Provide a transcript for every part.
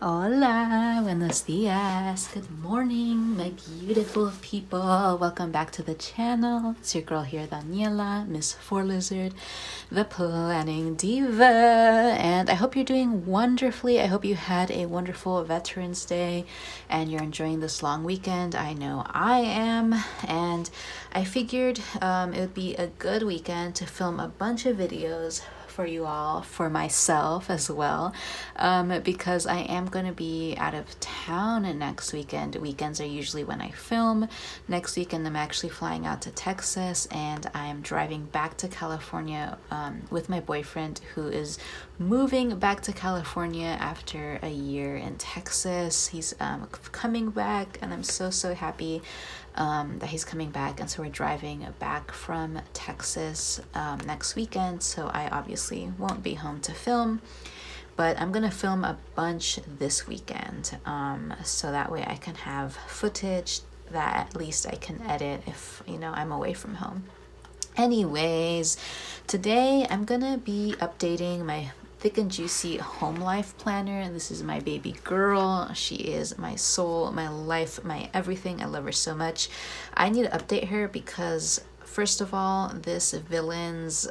Hola, buenos dias, good morning, my beautiful people. Welcome back to the channel. It's your girl here, Daniela, Miss Four Lizard, the planning diva. And I hope you're doing wonderfully. I hope you had a wonderful Veterans Day and you're enjoying this long weekend. I know I am. And I figured it would be a good weekend to film a bunch of videos for you all, for myself as well, because I am going to be out of town next weekend. Weekends are usually when I film. Next weekend I'm actually flying out to Texas and I'm driving back to California with my boyfriend, who is moving back to California after a year in Texas. He's coming back and I'm so happy that he's coming back, and so we're driving back from Texas next weekend, so I obviously won't be home to film, but I'm gonna film a bunch this weekend, so that way I can have footage that at least I can edit if I'm away from home. Anyways, today I'm gonna be updating my Thick and Juicy Home Life Planner, and this is my baby girl. She is my soul, my life, my everything. I love her so much. I need to update her because, first of all, this villain's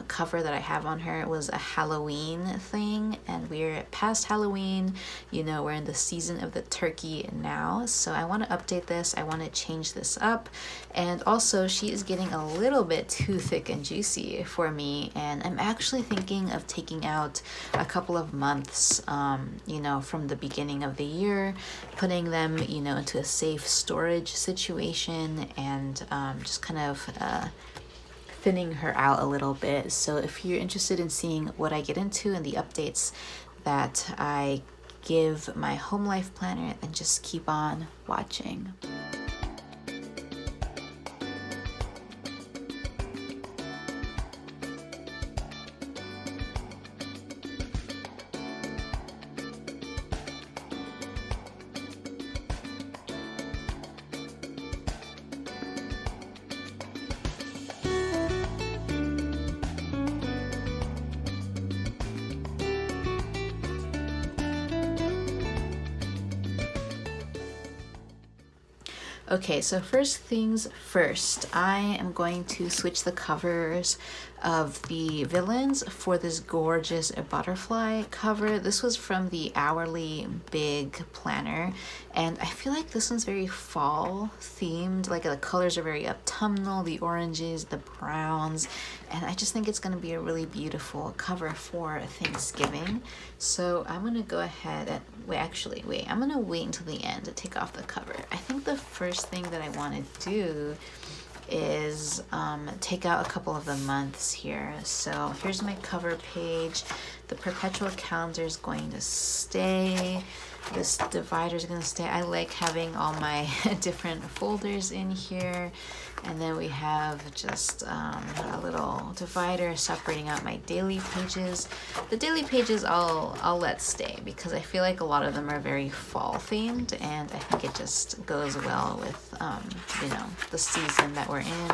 cover that I have on her was a Halloween thing, and we're past Halloween. We're in the season of the turkey now, so I want to update this. I want to change this up, and also she is getting a little bit too thick and juicy for me, and I'm actually thinking of taking out a couple of months, from the beginning of the year, putting them, into a safe storage situation, and just kind of thinning her out a little bit. So if you're interested in seeing what I get into and the updates that I give my home life planner, then just keep on watching. Okay, so first things first, I am going to switch the covers of the villains for this gorgeous butterfly cover. This was from the Hourly Big Planner, and I feel like this one's very fall themed. Like the colors are very autumnal, the oranges, the browns, and I just think it's going to be a really beautiful cover for Thanksgiving. So I'm going to go ahead and I'm going to wait until the end to take off the cover. I think the first thing that I want to do is take out a couple of the months here. So here's my cover page. The perpetual calendar is going to stay. This divider is going to stay. I like having all my different folders in here. And then we have just a little divider separating out my daily pages. The daily pages I'll let stay because I feel like a lot of them are very fall themed, and I think it just goes well with the season that we're in.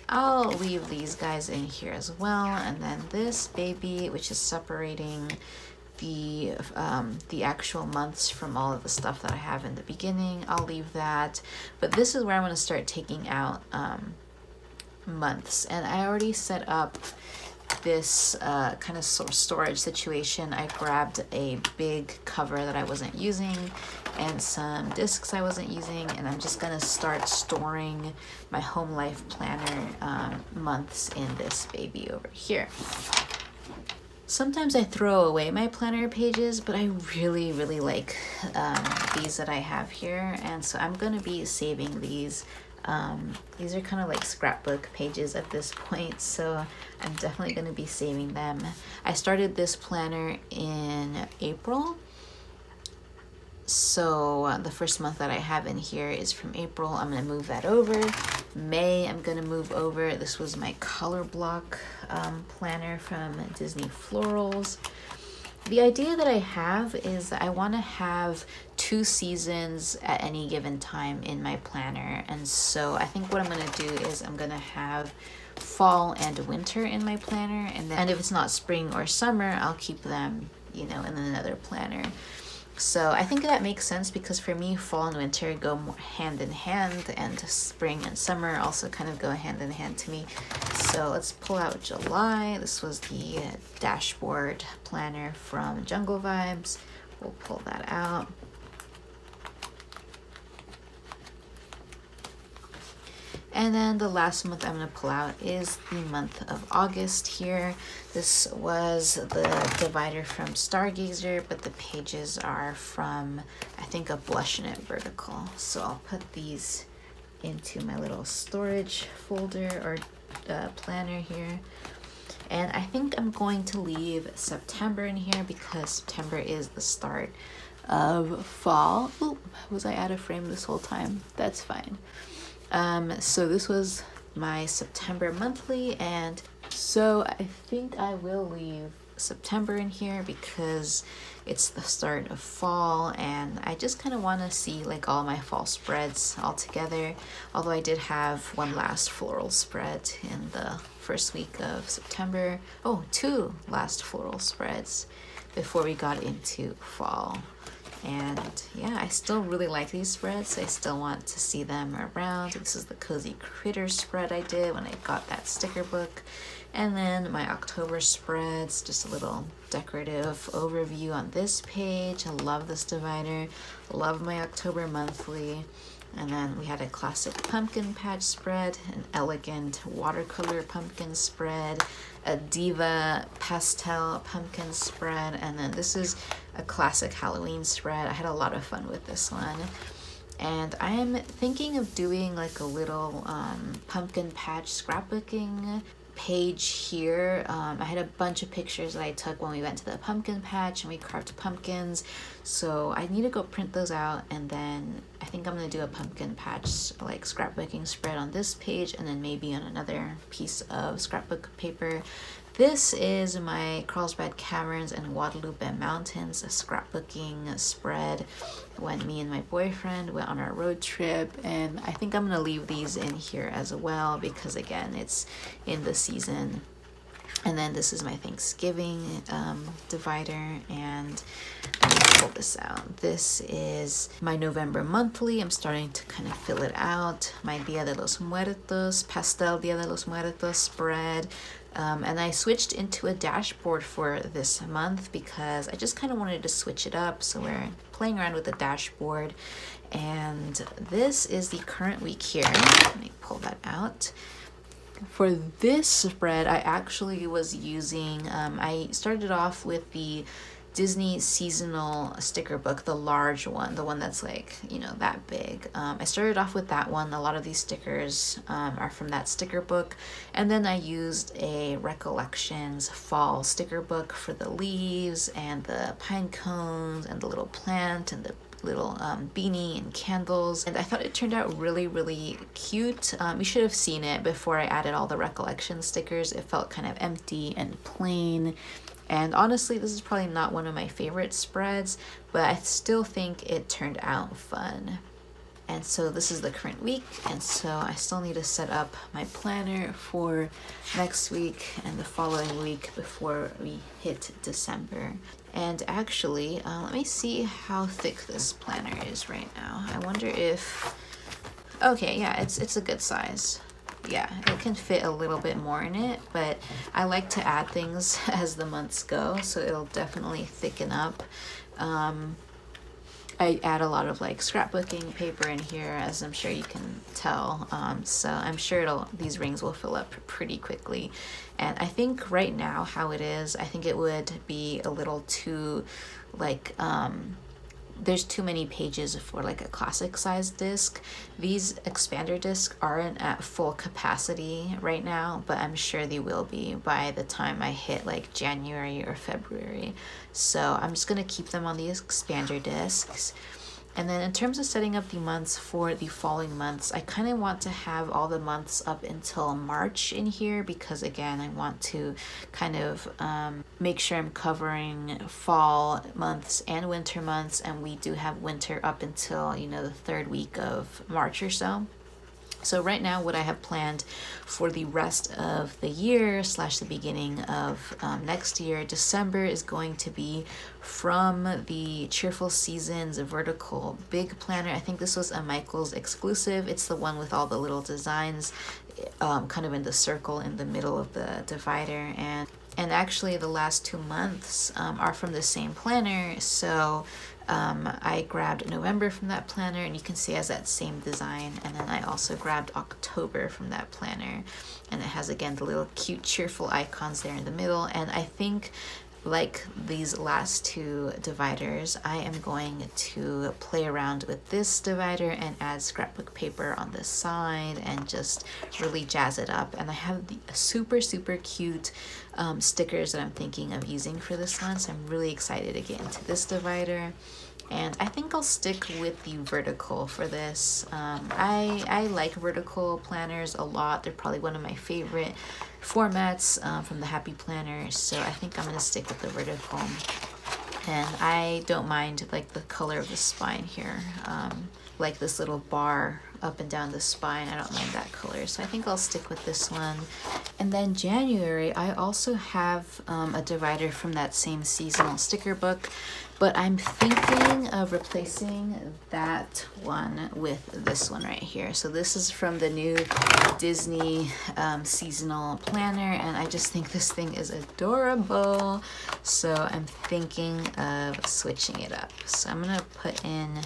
I'll leave these guys in here as well, and then this baby, which is separating the actual months from all of the stuff that I have in the beginning, I'll leave that. But this is where I'm going to start taking out months, and I already set up this kind of storage situation. I grabbed a big cover that I wasn't using and some discs I wasn't using, and I'm just gonna start storing my home life planner months in this baby over here. Sometimes I throw away my planner pages, but I really like these that I have here, and so I'm gonna be saving these. These are kind of like scrapbook pages at this point, so I'm definitely going to be saving them. I started this planner in April, so the first month that I have in here is from April. I'm going to move that over. May, I'm going to move over. This was my color block planner from Disney Florals. The idea that I have is that I want to have 2 seasons at any given time in my planner, and so I think what I'm going to do is I'm going to have fall and winter in my planner, and if it's not spring or summer, I'll keep them, in another planner. So I think that makes sense because for me, fall and winter go more hand in hand, and spring and summer also kind of go hand in hand to me. So let's pull out July. This was the dashboard planner from Jungle Vibes. We'll pull that out. And then the last month I'm going to pull out is the month of August here. This was the divider from Stargazer, but the pages are from, I think, a Blush Knit vertical. So I'll put these into my little storage folder or planner here. And I think I'm going to leave September in here because September is the start of fall. Ooh, was I out of frame this whole time? That's fine. So this was my September monthly, and so I think I will leave September in here because it's the start of fall, and I just kind of want to see like all my fall spreads all together. Although I did have one last floral spread in the first week of September. Oh, two last floral spreads before we got into fall. And yeah, I still really like these spreads. I still want to see them around. This is the Cozy Critter spread I did when I got that sticker book. And then my October spreads, just a little decorative overview on this page. I love this divider. Love my October monthly. And then we had a classic pumpkin patch spread, an elegant watercolor pumpkin spread, a diva pastel pumpkin spread, and then this is a classic Halloween spread. I had a lot of fun with this one. And I am thinking of doing like a little pumpkin patch scrapbooking page here. I had a bunch of pictures that I took when we went to the pumpkin patch and we carved pumpkins, so I need to go print those out, and then I think I'm gonna do a pumpkin patch like scrapbooking spread on this page, and then maybe on another piece of scrapbook paper. This is my Carlsbad Caverns and Guadalupe Mountains, a scrapbooking spread when me and my boyfriend went on our road trip, and I think I'm gonna leave these in here as well because again, it's in the season. And then this is my Thanksgiving divider, and let me pull this out. This is my November monthly. I'm starting to kind of fill it out. My Dia de los Muertos, pastel Dia de los Muertos spread. And I switched into a dashboard for this month because I just kind of wanted to switch it up. So we're playing around with the dashboard. And this is the current week here. Let me pull that out. For this spread, I actually was using, I started off with the Disney seasonal sticker book, the large one, the one that's like, you know, that big. I started off with that one. A lot of these stickers are from that sticker book. And then I used a Recollections fall sticker book for the leaves and the pine cones and the little plant and the little beanie and candles, and I thought it turned out really, really cute. You should have seen it before I added all the Recollection stickers. It felt kind of empty and plain, and honestly, this is probably not one of my favorite spreads, but I still think it turned out fun. And so this is the current week, and so I still need to set up my planner for next week and the following week before we hit December. And actually, let me see how thick this planner is right now. I wonder if, okay, yeah, it's a good size. Yeah, it can fit a little bit more in it, but I like to add things as the months go, so it'll definitely thicken up. I add a lot of like scrapbooking paper in here, as I'm sure you can tell. So I'm sure these rings will fill up pretty quickly. And I think right now how it is, I think it would be a little too like, there's too many pages for like a classic size disc. These expander discs aren't at full capacity right now, but I'm sure they will be by the time I hit like January or February. So I'm just gonna keep them on the expander discs. And then in terms of setting up the months for the following months, I kind of want to have all the months up until March in here because again, I want to kind of make sure I'm covering fall months and winter months, and we do have winter up until, you know, the third week of March or so. So right now what I have planned for the rest of the year slash the beginning of next year, December, is going to be from the Cheerful Seasons vertical big planner. I think this was a Michael's exclusive. It's the one with all the little designs kind of in the circle in the middle of the divider. And actually the last 2 months are from the same planner. So I grabbed November from that planner, and you can see it has that same design. And then I also grabbed October from that planner, and it has again the little cute cheerful icons there in the middle. And I think, like these last two dividers, I am going to play around with this divider and add scrapbook paper on the side and just really jazz it up. And I have the super cute stickers that I'm thinking of using for this one, so I'm really excited to get into this divider. And I think I'll stick with the vertical for this. I like vertical planners a lot. They're probably one of my favorite formats from the Happy Planner. So I think I'm gonna stick with the vertical. And I don't mind like the color of the spine here. Like this little bar up and down the spine, I don't mind that color. So I think I'll stick with this one. And then January, I also have a divider from that same seasonal sticker book, but I'm thinking of replacing that one with this one right here. So this is from the new Disney seasonal planner, and I just think this thing is adorable. So I'm thinking of switching it up. So I'm gonna put in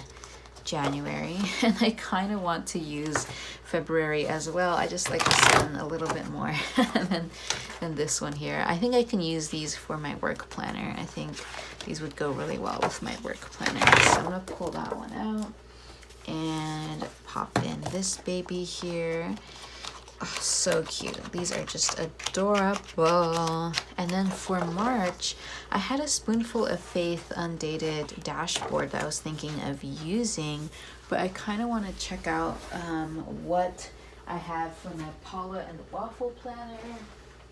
January, and I kind of want to use February as well. I just like this one a little bit more than this one here. I think I can use these for my work planner. I think these would go really well with my work planner. So I'm gonna pull that one out and pop in this baby here. Oh, so cute. These are just adorable. And then for March, I had a Spoonful of Faith undated dashboard that I was thinking of using, but I kind of want to check out what I have for my Paula and the Waffle planner.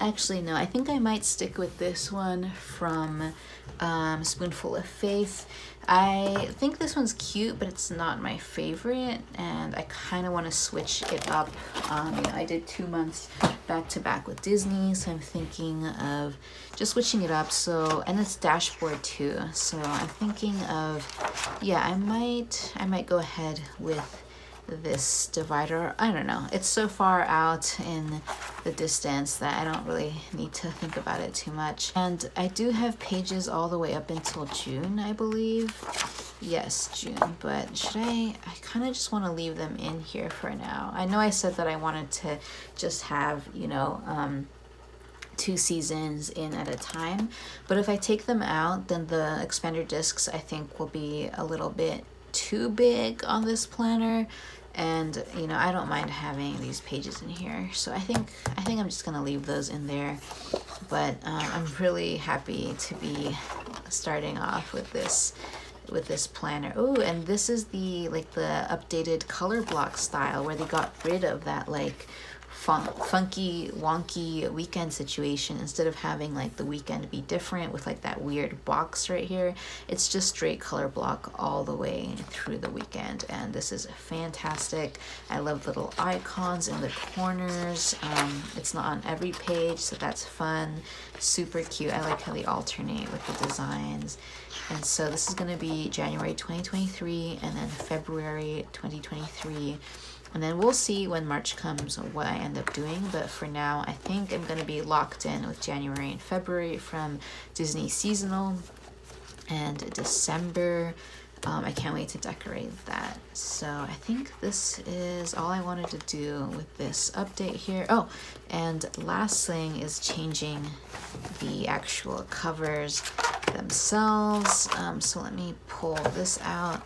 Actually, no, I think I might stick with this one from Spoonful of Faith. I think this one's cute, but it's not my favorite, and I kind of want to switch it up. You know, I did 2 months back to back with Disney, so I'm thinking of just switching it up. So, and it's dashboard too, so I'm thinking of, yeah, I might go ahead with this divider. I don't know, it's so far out in the distance that I don't really need to think about it too much. And I do have pages all the way up until June, I believe. Yes, June, but should I kind of just want to leave them in here for now. I know I said that I wanted to just have, you know, 2 seasons in at a time, but if I take them out, then the expander discs I think will be a little bit too big on this planner. And you know, I don't mind having these pages in here, so I think I'm just gonna leave those in there. But I'm really happy to be starting off with this planner. Oh, and this is the updated color block style, where they got rid of that like funky wonky weekend situation. Instead of having like the weekend be different with like that weird box right here, it's just straight color block all the way through the weekend, and this is fantastic. I love little icons in the corners. It's not on every page, so that's fun. Super cute. I like how they alternate with the designs. And so this is going to be January 2023 and then February 2023. And then we'll see when March comes what I end up doing. But for now, I think I'm going to be locked in with January and February from Disney Seasonal. And December, I can't wait to decorate that. So I think this is all I wanted to do with this update here. Oh, and last thing is changing the actual covers themselves. So let me pull this out.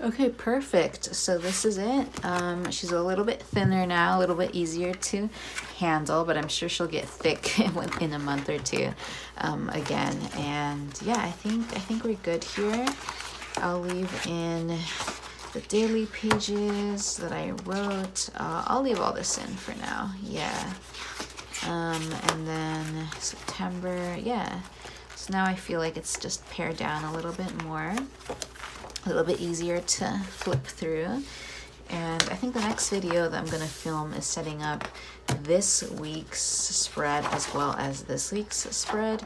Okay, perfect. So this is it. She's a little bit thinner now, a little bit easier to handle, but I'm sure she'll get thick in a month or two again. And yeah, I think we're good here. I'll leave in the daily pages that I wrote. I'll leave all this in for now. Yeah. And then September, yeah. So now I feel like it's just pared down a little bit more. A little bit easier to flip through. And I think the next video that I'm gonna film is setting up this week's spread as well as this week's spread.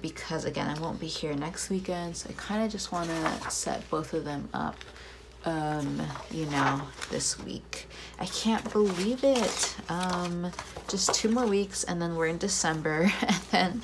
Because again, I won't be here next weekend, so I kind of just want to set both of them up, you know, this week. I can't believe it. Just 2 more weeks and then we're in December, and then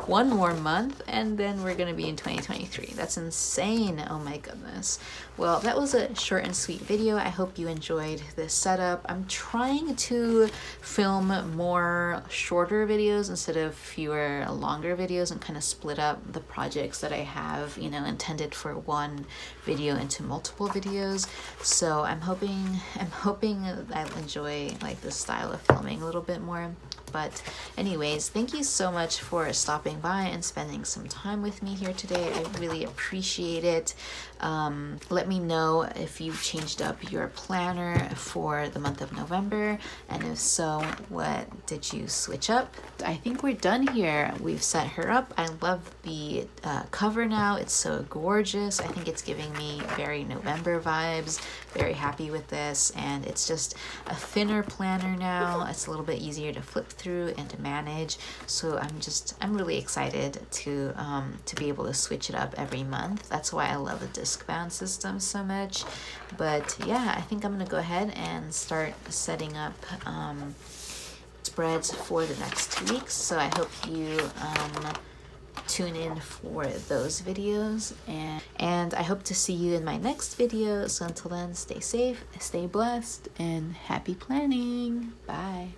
1 more month and then we're gonna be in 2023. That's insane. Oh my goodness. Well, that was a short and sweet video. I hope you enjoyed this setup. I'm trying to film more shorter videos instead of fewer longer videos, and kind of split up the projects that I have, you know, intended for one video into multiple videos. So I'm hoping I'll enjoy like this style of filming a little bit more. But anyways, thank you so much for stopping by and spending some time with me here today. I really appreciate it. Let me know if you changed up your planner for the month of November, and if so, what did you switch up? I think we're done here. We've set her up. I love the cover now. It's so gorgeous. I think it's giving me very November vibes. Very happy with this, and it's just a thinner planner now. It's a little bit easier to flip through and to manage. So I'm really excited to be able to switch it up every month. That's why I love the disc bound system so much. But yeah, I think I'm gonna go ahead and start setting up spreads for the next 2 weeks. So I hope you tune in for those videos, and I hope to see you in my next video. So until then, stay safe, stay blessed, and happy planning. Bye.